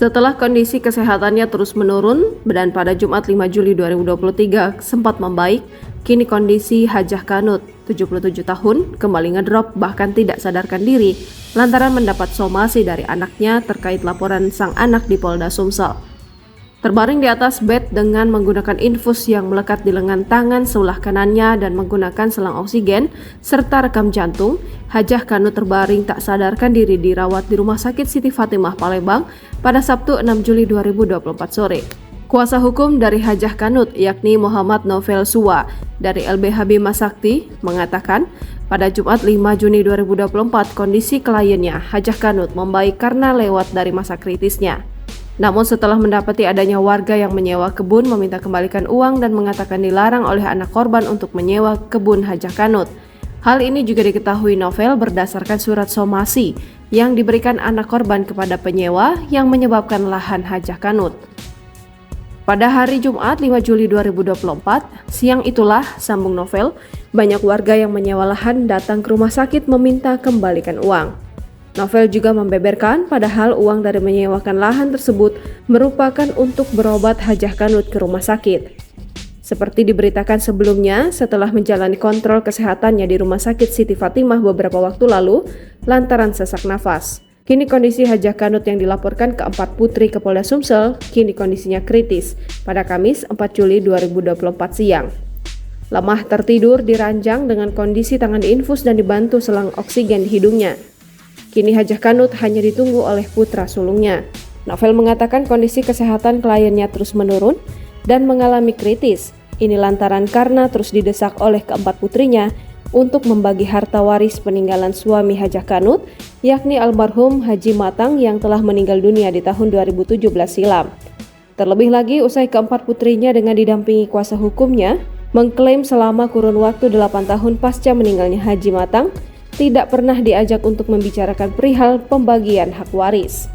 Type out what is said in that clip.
Setelah kondisi kesehatannya terus menurun dan pada Jumat 5 Juli 2023 sempat membaik, kini kondisi Hajah Kanut, 77 tahun, kembali ngedrop bahkan tidak sadarkan diri lantaran mendapat somasi dari anaknya terkait laporan sang anak di Polda Sumsel. Terbaring di atas bed dengan menggunakan infus yang melekat di lengan tangan sebelah kanannya dan menggunakan selang oksigen serta rekam jantung, Hajah Kanut terbaring tak sadarkan diri dirawat di Rumah Sakit Siti Fatimah Palembang pada Sabtu 6 Juli 2024 sore. Kuasa hukum dari Hajah Kanut yakni Muhammad Novel Suwa dari LBH Bima Sakti mengatakan pada Jumat 5 Juni 2024 kondisi kliennya Hajah Kanut membaik karena lewat dari masa kritisnya. Namun setelah mendapati adanya warga yang menyewa kebun meminta kembalikan uang dan mengatakan dilarang oleh anak korban untuk menyewa kebun Hajah Kanut. Hal ini juga diketahui Novel berdasarkan surat somasi yang diberikan anak korban kepada penyewa yang menyebabkan lahan Hajah Kanut. Pada hari Jumat 5 Juli 2024, siang itulah, sambung Novel, banyak warga yang menyewa lahan datang ke rumah sakit meminta kembalikan uang. Novel juga membeberkan padahal uang dari menyewakan lahan tersebut merupakan untuk berobat Hajah Kanut ke rumah sakit. Seperti diberitakan sebelumnya, setelah menjalani kontrol kesehatannya di Rumah Sakit Siti Fatimah beberapa waktu lalu, lantaran sesak nafas. Kini kondisi Hajah Kanut yang dilaporkan ke 4 putri ke Polda Sumsel, kini kondisinya kritis pada Kamis 4 Juli 2024 siang. Lemah tertidur diranjang dengan kondisi tangan diinfus dan dibantu selang oksigen di hidungnya. Kini Hajah Kanut hanya ditunggu oleh putra sulungnya. Novel mengatakan kondisi kesehatan kliennya terus menurun dan mengalami kritis. Ini lantaran karena terus didesak oleh keempat putrinya untuk membagi harta waris peninggalan suami Hajah Kanut, yakni almarhum Haji Matang yang telah meninggal dunia di tahun 2017 silam. Terlebih lagi, usai keempat putrinya dengan didampingi kuasa hukumnya, mengklaim selama kurun waktu 8 tahun pasca meninggalnya Haji Matang, tidak pernah diajak untuk membicarakan perihal pembagian hak waris.